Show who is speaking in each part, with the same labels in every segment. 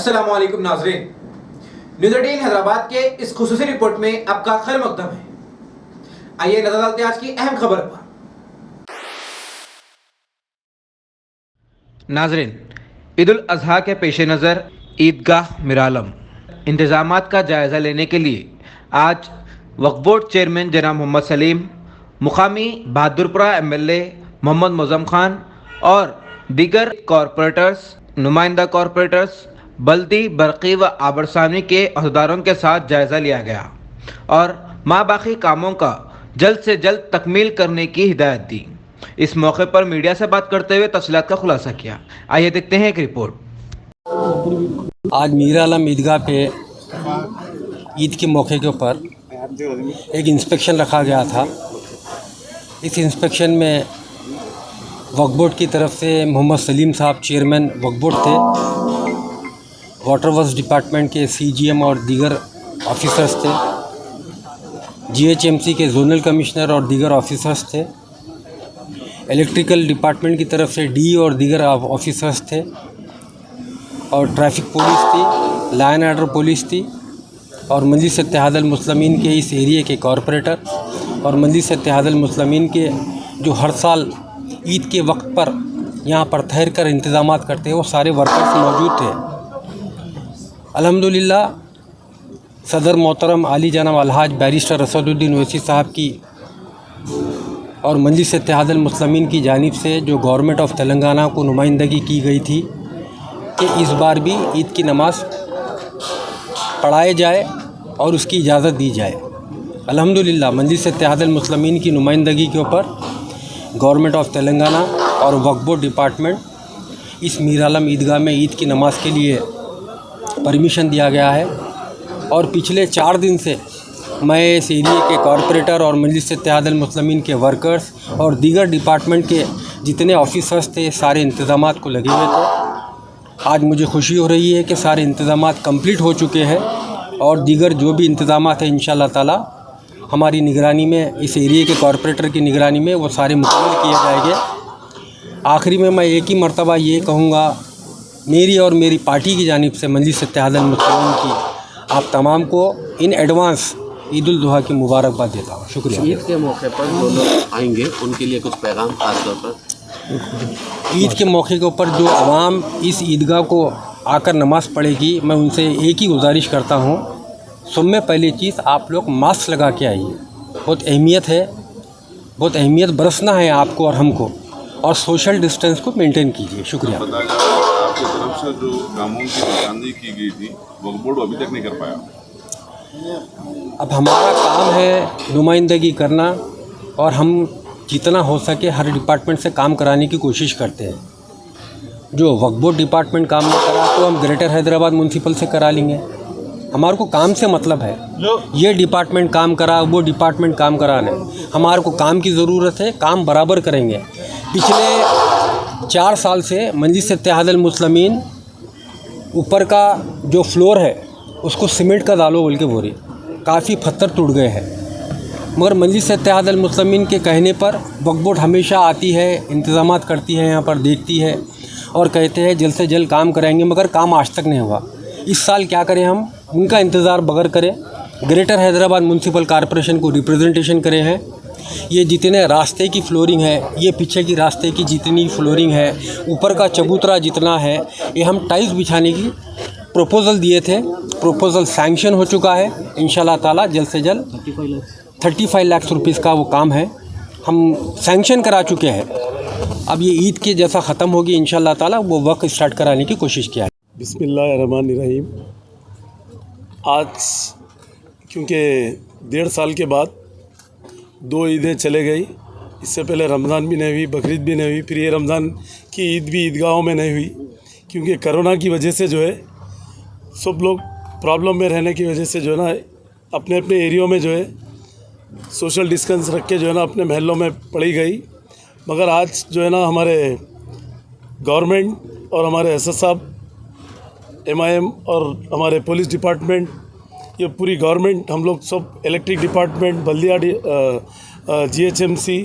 Speaker 1: अस्सलाम वालेकुम नाज़रीन, न्यूज़ 18 हैदराबाद के इस खुसूसी रिपोर्ट में आपका खैर मकदम है। आइए नजर डालते हैं आज की अहम खबर पर। नाज़रीन, ईद उल अज़हा के पेश नज़र ईदगाह मिरालम इंतज़ामात का जायज़ा लेने के लिए आज वक्फ बोर्ड चेयरमैन जनाब मोहम्मद सलीम, मुकामी बहादुरपुरा MLA मोहम्मद मुअज़्ज़म खान और दीगर कॉरपोरेटर्स, नुमाइंदा कॉरपोरेटर्स, बल्दी, बरक़ी व आबरसानी के अहदेदारों के साथ जायज़ा लिया गया और माबाकी कामों का जल्द से जल्द तकमील करने की हिदायत दी। इस मौके पर मीडिया से बात करते हुए तफसीलात का खुलासा किया। आइए देखते हैं एक रिपोर्ट।
Speaker 2: आज मीरालम ईदगाह पे ईद के मौके के ऊपर एक इंस्पेक्शन रखा गया था। इस इंस्पेक्शन में वक्फ बोर्ड की तरफ से मोहम्मद सलीम साहब चेयरमैन वक्फ बोर्ड थे, वाटर वर्क्स डिपार्टमेंट के CGM और दीगर ऑफिसर्स थे, GHMC के जोनल कमिश्नर और दीगर ऑफिसर्स थे, इलेक्ट्रिकल डिपार्टमेंट की तरफ से DE और दीगर ऑफिसर्स थे और ट्रैफिक पुलिस थी, लाइन ऑर्डर पुलिस थी और मजलिस इत्तेहादुल मुस्लिमीन के इस एरिया के कॉरपोरेटर और मजलिस इत्तेहादुल मुस्लिमीन के जो हर साल ईद के वक्त पर यहाँ पर ठहर कर इंतज़ामात करते हैं, वो सारे वर्कर्स मौजूद थे। अल्हम्दुलिल्लाह सदर मोहतरम आली जनाब अलहाज बैरिस्टर असदुद्दीन ओवैसी साहब की और मजलिस इत्तेहादुल मुस्लिमीन की जानिब से जो गवर्नमेंट ऑफ तेलंगाना को नुमाइंदगी की गई थी कि इस बार भी ईद की नमाज़ पढ़ाए जाए और उसकी इजाज़त दी जाए। अल्हम्दुलिल्लाह मजलिस इत्तेहादुल मुस्लिमीन की नुमाइंदगी के ऊपर गवर्नमेंट ऑफ तेलंगाना और वक्फ बोर्ड डिपार्टमेंट इस मीरालम ईदगाह में ईद की नमाज़ के लिए परमिशन दिया गया है और पिछले 4 दिन से मैं इस एरिया के कॉरपोरेटर और मजलिस इत्तेहादुल मुस्लिमीन के वर्कर्स और दीगर डिपार्टमेंट के जितने ऑफिसर्स थे सारे इंतज़ामात को लगे हुए थे। आज मुझे खुशी हो रही है कि सारे इंतज़ामात कंप्लीट हो चुके हैं और दीगर जो भी इंतज़ामात हैं इंशाअल्लाह ताला हमारी निगरानी में, इस एरिया के कॉरपोरेटर की निगरानी में वो सारे मुकम्मल किए जाएंगे। आखिरी में मैं एक ही मरतबा ये कहूँगा, मेरी और मेरी पार्टी की जानिब से मजलिस इत्तेहादुल मुस्लिमीन की आप तमाम को इन एडवांस ईद उल जुहा की मुबारकबाद देता हूँ। शुक्रिया।
Speaker 3: ईद के मौके पर जो लोग आएंगे उनके लिए कुछ पैगाम खास तौर पर?
Speaker 2: ईद के मौके के ऊपर जो आवाम इस ईदगाह को आकर नमाज़ पढ़ेगी, मैं उनसे एक ही गुजारिश करता हूँ, सब में पहली चीज़ आप लोग मास्क लगा के आइए। बहुत अहमियत है, बहुत अहमियत बरसना है आपको और हमको, और सोशल डिस्टेंस को मेंटेन कीजिए। शुक्रिया।
Speaker 4: आपकी तरफ से जो कामों की निशानदेही की गई थी वक्फ बोर्ड अभी तक नहीं कर पाया।
Speaker 2: अब हमारा काम है नुमाइंदगी करना और हम जितना हो सके हर डिपार्टमेंट से काम कराने की कोशिश करते हैं। जो वक्फ बोर्ड डिपार्टमेंट काम नहीं करा तो हम ग्रेटर हैदराबाद म्यूनसिपल से करा लेंगे। हमारे को काम से मतलब है, ये डिपार्टमेंट काम करा, वो डिपार्टमेंट काम करा नहीं, हमारे को काम की ज़रूरत है, काम बराबर करेंगे। पिछले 4 साल से मजलिस इत्तेहादुल मुस्लिमीन ऊपर का जो फ्लोर है उसको सीमेंट का डालो बोल के बोली, काफ़ी पत्थर टूट गए हैं, मगर मजलिस इत्तेहादुल मुस्लिमीन के कहने पर वक्फ बोर्ड हमेशा आती है, इंतज़ामात करती है, यहाँ पर देखती है और कहते हैं जल्द से जल्द काम कराएंगे, मगर काम आज तक नहीं हुआ। इस साल क्या करें, हम उनका इंतज़ार बगैर करें ग्रेटर हैदराबाद म्यूनसिपल कॉरपोरेशन को रिप्रेजेंटेशन करे हैं। ये जितने रास्ते की फ्लोरिंग है, ये पीछे की रास्ते की जितनी फ्लोरिंग है, ऊपर का चबूतरा जितना है, ये हम टाइल्स बिछाने की प्रपोज़ल दिए थे। प्रपोज़ल सैंक्शन हो चुका है। इंशाल्लाह ताला जल्द से जल्द 35 लाख रुपीस का वो काम है, हम सैंक्शन करा चुके हैं। अब ये ईद के जैसा ख़त्म होगी इंशाल्लाह ताला वो वर्क स्टार्ट कराने की कोशिश किया है।
Speaker 5: बिस्मिल्लाहिर्रहमानिर्रहीम। आज क्योंकि 1.5 साल के बाद 2 ईदें चले गई, इससे पहले रमज़ान भी नहीं हुई, बकरीद भी नहीं हुई, फिर ये रमज़ान की ईद भी ईदगाहों में नहीं हुई, क्योंकि कोरोना की वजह से जो है सब लोग प्रॉब्लम में रहने की वजह से जो है ना अपने अपने एरियो में जो है सोशल डिस्टेंस रख के जो है ना अपने महलों में पड़ी गई। मगर आज जो है ना हमारे गवर्नमेंट और हमारे SS साहब, MIM और हमारे पुलिस डिपार्टमेंट, ये पूरी गवर्नमेंट, हम लोग सब इलेक्ट्रिक डिपार्टमेंट, बल्दिया GHMC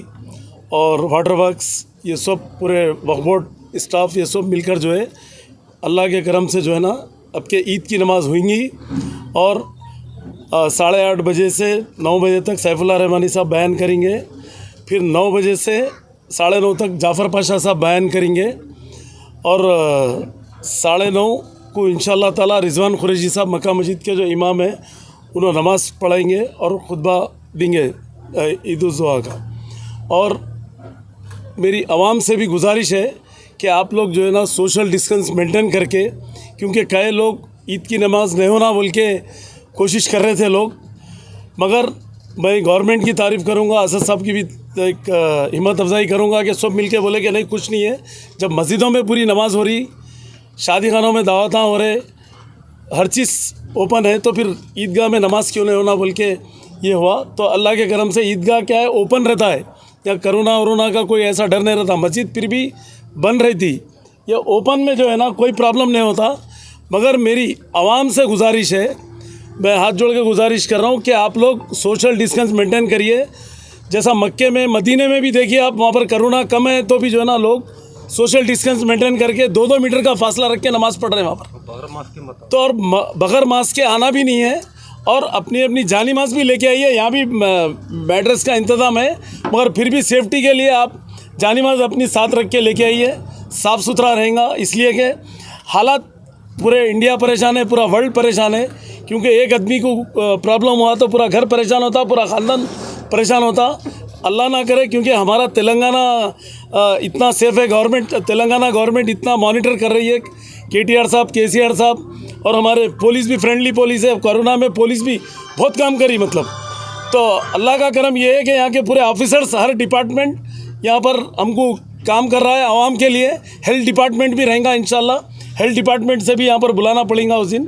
Speaker 5: और वाटर वर्क्स, ये सब पूरे वक्फ बोर्ड स्टाफ, ये सब मिलकर जो है अल्लाह के करम से जो है ना अब के ईद की नमाज़ होंगी और 8:30 बजे से 9 बजे तक सैफुल्लाह रहमानी साहब बयान करेंगे। फिर 9 बजे से 9:30 तक जाफ़र पाशा साहब बयान करेंगे और 9:30 को इंशाअल्लाह ताला रिजवान कुरैशी साहब मक्का मस्जिद के जो इमाम हैं उन्होंने नमाज़ पढ़ाएंगे और खुतबा देंगे ईद उल ज़ुहा का। और मेरी आवाम से भी गुजारिश है कि आप लोग जो है ना सोशल डिस्टेंस मेंटेन करके, क्योंकि कई लोग ईद की नमाज़ नहीं होना बोल के कोशिश कर रहे थे लोग, मगर मैं गवर्नमेंट की तारीफ़ करूंगा, असद साहब की भी एक हिम्मत अफजाई करूंगा कि सब मिलके बोले कि नहीं कुछ नहीं है। जब मस्जिदों में पूरी नमाज़ हो रही, शादी खानों में दावत हो रहे, हर चीज़ ओपन है, तो फिर ईदगाह में नमाज़ क्यों नहीं होना बोल के ये हुआ। तो अल्लाह के करम से ईदगाह क्या है ओपन रहता है, या करोना वरोना का कोई ऐसा डर नहीं रहता। मस्जिद फिर भी बन रही थी, ये ओपन में जो है ना कोई प्रॉब्लम नहीं होता। मगर मेरी आवाम से गुजारिश है, मैं हाथ जोड़ के गुजारिश कर रहा हूँ कि आप लोग सोशल डिस्टेंस मेंटेन करिए। जैसा मक्के में मदीने में भी देखिए आप, वहाँ पर करोना कम है तो भी जो है ना लोग सोशल डिस्टेंस मेंटेन करके 2-2 मीटर का फासला रख के नमाज़ पढ़ रहे हैं वहाँ पर। तो और बगैर मास्क के आना भी नहीं है, और अपनी अपनी जानी मास्क भी लेके आइए। यहाँ भी मैट्रेस का इंतज़ाम है, मगर फिर भी सेफ्टी के लिए आप जानी मास्क अपनी साथ रख के लेके आइए, साफ़ सुथरा रहेगा। इसलिए कि हालात पूरे इंडिया परेशान है, पूरा वर्ल्ड परेशान है, क्योंकि एक आदमी को प्रॉब्लम हुआ तो पूरा घर परेशान होता, पूरा ख़ानदान परेशान होता। अल्लाह ना करे, क्योंकि हमारा तेलंगाना इतना सेफ़ है, तेलंगाना गवर्नमेंट इतना मॉनिटर कर रही है, KTR साहब, KCR साहब, और हमारे पुलिस भी फ्रेंडली पुलिस है। कोरोना में पुलिस भी बहुत काम करी मतलब। तो अल्लाह का करम ये है कि यहाँ के पूरे ऑफिसर्स, हर डिपार्टमेंट यहाँ पर हमको काम कर रहा है आवाम के लिए। हेल्थ डिपार्टमेंट भी रहेगा इंशाल्लाह, हेल्थ डिपार्टमेंट से भी यहाँ पर बुलाना पड़ेगा उस दिन।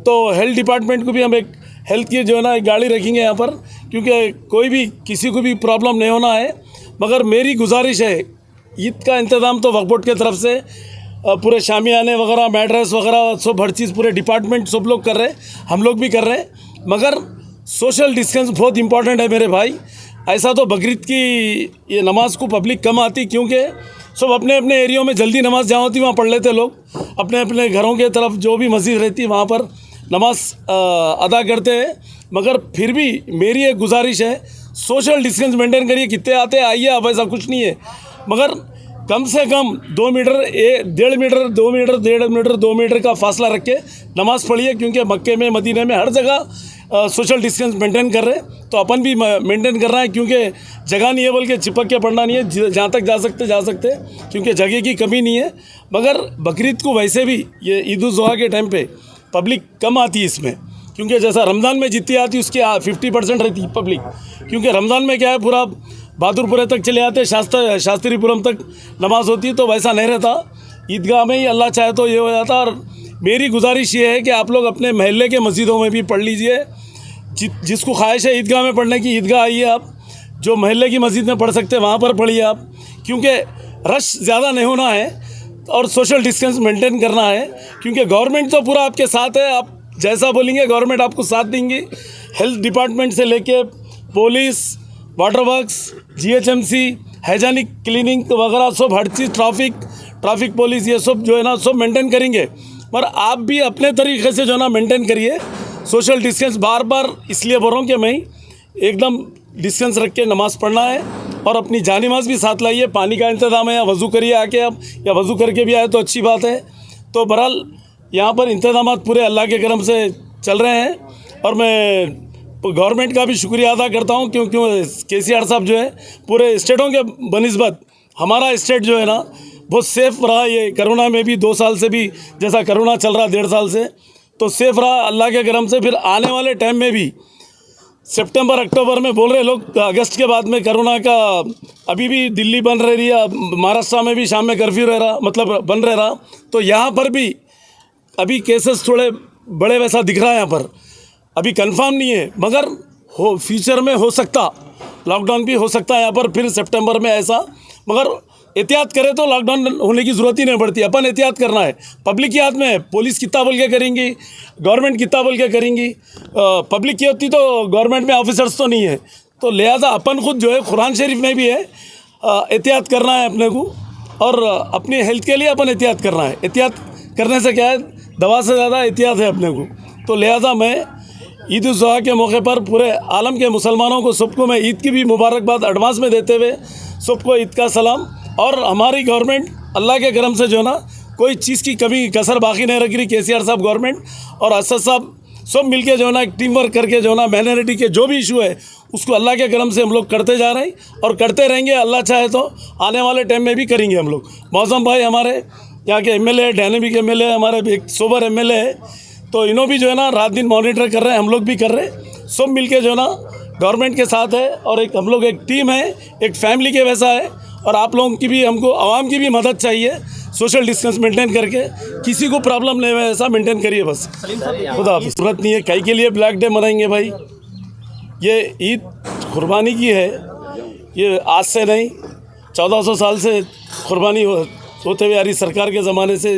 Speaker 5: तो हेल्थ डिपार्टमेंट को भी हम एक हेल्थ की जो है ना एक गाड़ी रखेंगे यहाँ पर, क्योंकि कोई भी किसी को भी प्रॉब्लम नहीं होना है। मगर मेरी गुजारिश है, ईद का इंतज़ाम तो वक्फ बोर्ड की तरफ से पूरे शामियाने वगैरह, मैट्रेस वगैरह सब हर चीज़ पूरे डिपार्टमेंट सब लोग कर रहे हैं, हम लोग भी कर रहे हैं। मगर सोशल डिस्टेंस बहुत इंपॉर्टेंट है मेरे भाई। ऐसा तो बकरीद की ये नमाज़ को पब्लिक कम आती, क्योंकि सब अपने अपने एरियो में जल्दी नमाज़ जहाँ होती वहाँ पढ़ लेते लोग। अपने अपने घरों के तरफ जो भी मस्जिद रहती वहाँ पर नमाज अदा करते हैं। मगर फिर भी मेरी एक गुजारिश है, सोशल डिस्टेंस मेंटेन करिए। कितने आते आइए आप, ऐसा कुछ नहीं है, मगर कम से कम 2 metre, 1.5 metre, 2 metre, 1.5 metre, 2 metre का फासला रख के नमाज़ पढ़िए। क्योंकि मक्के में, मदीने में हर जगह सोशल डिस्टेंस मेंटेन कर रहे हैं, तो अपन भी मेंटेन कर रहे हैं। क्योंकि जगह नहीं है बोल के चिपक के पढ़ना नहीं है, जहाँ तक जा सकते, क्योंकि जगह की कमी नहीं है। मगर बकरीद को वैसे भी ये ईद उल ज़ुहा के टाइम पे पब्लिक कम आती है इसमें, क्योंकि जैसा रमज़ान में जितनी आती उसकी 50% रहती है पब्लिक। क्योंकि रमज़ान में क्या है, पूरा बहादुरपुरे तक चले आते, शास्त्रीपुरम तक नमाज़ होती है, तो वैसा नहीं रहता। ईदगाह में ही अल्लाह चाहे तो ये हो जाता। और मेरी गुजारिश ये है कि आप लोग अपने महल्ले के मस्जिदों में भी पढ़ लीजिए। जिसको ख्वाहिश है ईदगाह में पढ़ने की, ईदगाह आइए आप। जो महल्ले की मस्जिद में पढ़ सकते हैं वहाँ पर पढ़िए आप, क्योंकि रश ज़्यादा नहीं होना है और सोशल डिस्टेंस मेंटेन करना है। क्योंकि गवर्नमेंट तो पूरा आपके साथ है, आप जैसा बोलेंगे गवर्नमेंट आपको साथ देंगी। हेल्थ डिपार्टमेंट से लेके police, water works, GHMC, hygienic cleaning वगैरह सब, हर चीज़, ट्रैफिक पुलिस, ये सब जो है ना सब मेंटेन करेंगे। पर आप भी अपने तरीके से जो है ना मेंटेन करिए सोशल डिस्टेंस। बार बार इसलिए बोल रहा हूँ कि मैं एकदम डिस्टेंस रख के नमाज़ पढ़ना है, और अपनी जानी नमाज भी साथ लाइए। पानी का इंतज़ाम है, या वज़ू करिए आके आप, या वज़ू करके भी आए तो अच्छी बात है। तो बहरहाल यहाँ पर इंतज़ाम पूरे अल्लाह के करम से चल रहे हैं, और मैं गवर्नमेंट का भी शुक्रिया अदा करता हूँ, क्योंकि KCR साहब जो है पूरे स्टेटों के बनिस्बत हमारा स्टेट जो है ना बहुत सेफ़ रहा। ये कोरोना में भी 2 साल से भी, जैसा कोरोना चल रहा 1.5 साल से, तो सेफ़ रहा अल्लाह के करम से। फिर आने वाले टाइम में भी सितंबर अक्टूबर में बोल रहे लोग, अगस्त के बाद में कोरोना का अभी भी दिल्ली बंद रह रही है, महाराष्ट्र में भी शाम में कर्फ्यू रह रहा, मतलब बंद रह रहा। तो यहाँ पर भी अभी केसेस थोड़े बड़े वैसा दिख रहा है, यहाँ पर अभी कंफर्म नहीं है, मगर फ्यूचर में हो सकता, लॉकडाउन भी हो सकता है यहाँ पर फिर सितंबर में ऐसा। मगर एहतियात करें तो लॉकडाउन होने की ज़रूरत ही नहीं पड़ती। अपन एहतियात करना है, पब्लिक के हाथ में है। पुलिस कितना बोल के करेंगी, गवर्नमेंट कितना बोल के करेंगी, पब्लिक की होती तो गवर्नमेंट में ऑफिसर्स तो नहीं है। तो लिहाजा अपन खुद जो है, कुरान शरीफ में भी है एहतियात करना है अपने को, और अपनी हेल्थ के लिए अपन एहतियात करना है। एहतियात करने से क्या है, दवा से ज़्यादा एहतियात है अपने को। तो लिहाजा मैं ईद उल ज़ुहा के मौके पर पूरे आलम के मुसलमानों को सबको मैं ईद की भी मुबारकबाद एडवांस में देते हुए सबको ईद का सलाम। और हमारी गवर्नमेंट अल्लाह के करम से जो है ना कोई चीज़ की कमी कसर बाकी नहीं रख रही। केसीआर साहब गवर्नमेंट और असद साहब सब मिलके जो है ना एक टीम वर्क करके जो है ना माइनॉरिटी के जो भी इशू है उसको अल्लाह के करम से हम लोग करते जा रहे हैं और करते रहेंगे। अल्लाह चाहे तो आने वाले टाइम में भी करेंगे हम लोग। मौसम भाई हमारे यहाँ के एमएलए, डायनेमिक एमएलए, हमारे एक सोबर एमएलए है, तो इन्हों भी जो है ना रात दिन मॉनिटर कर रहे हैं, हम लोग भी कर रहे हैं। सब मिलके जो है ना गवर्नमेंट के साथ है और एक हम लोग एक टीम है, एक फैमिली के वैसा है। और आप लोगों की भी, हमको आवाम की भी मदद चाहिए, सोशल डिस्टेंस मेंटेन करके किसी को प्रॉब्लम नहीं है ऐसा मेंटेन करिए बस। खुदा हाफिज़। जरूरत नहीं है कई के लिए ब्लैक डे मनाएंगे भाई, ये ईद कुर्बानी की है, ये आज से नहीं 1400 साल से कुर्बानी होते हुए आ रही सरकार के ज़माने से,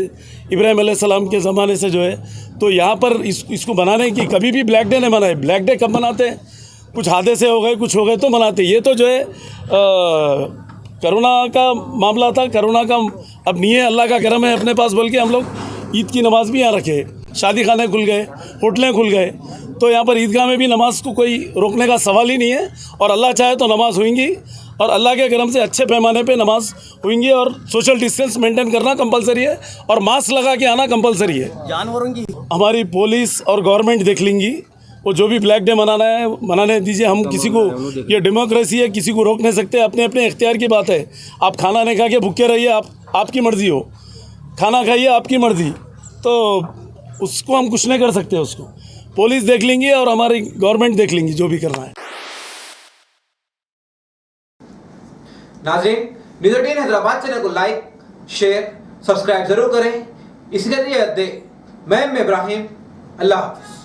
Speaker 5: इब्राहिम अलैहिस्सलाम के ज़माने से जो है। तो यहाँ पर इसको बनाने की कभी भी ब्लैक डे नहीं मनाए। ब्लैक डे कब मनाते हैं, कुछ हादसे हो गए, कुछ हो गए तो मनाते। ये तो जो है करोना का मामला था, करोना का अब नहीं है, अल्लाह का करम है अपने पास, बल्कि हम लोग ईद की नमाज़ भी यहाँ रखे, शादी खाने खुल गए, होटलें खुल गए, तो यहाँ पर ईदगाह में भी नमाज को कोई रोकने का सवाल ही नहीं है। और अल्लाह चाहे तो नमाज़ होंगी और अल्लाह के करम से अच्छे पैमाने पे नमाज होंगी। और सोशल डिस्टेंस मेंटेन करना कंपलसरी है और मास्क लगा के आना कंपलसरी है।
Speaker 6: जानवरों की
Speaker 5: हमारी पुलिस और गवर्नमेंट देख लेंगी, वो जो भी ब्लैक डे मनाना है मनाने दीजिए। हम किसी को, ये डेमोक्रेसी है, किसी को रोक नहीं सकते, अपने अपने इख्तियार की बात है। आप खाना नहीं खा के भूखे रहिए, आपकी मर्ज़ी हो, खाना खाइए आपकी मर्ज़ी, तो उसको हम कुछ नहीं कर सकते। उसको पुलिस देख लेंगी और हमारी गवर्नमेंट देख लेंगी जो भी करना है।
Speaker 1: नाज़रीन, न्यूज़ 18 हैदराबाद चैनल को लाइक, शेयर, सब्सक्राइब जरूर करें। इसके लिए दे मैं इब्राहिम, अल्लाह हाफ़िज़।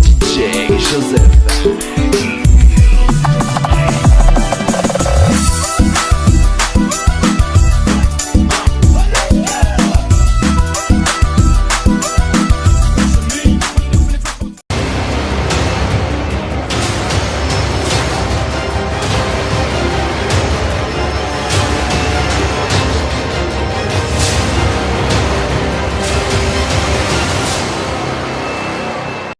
Speaker 7: DJ Joseph.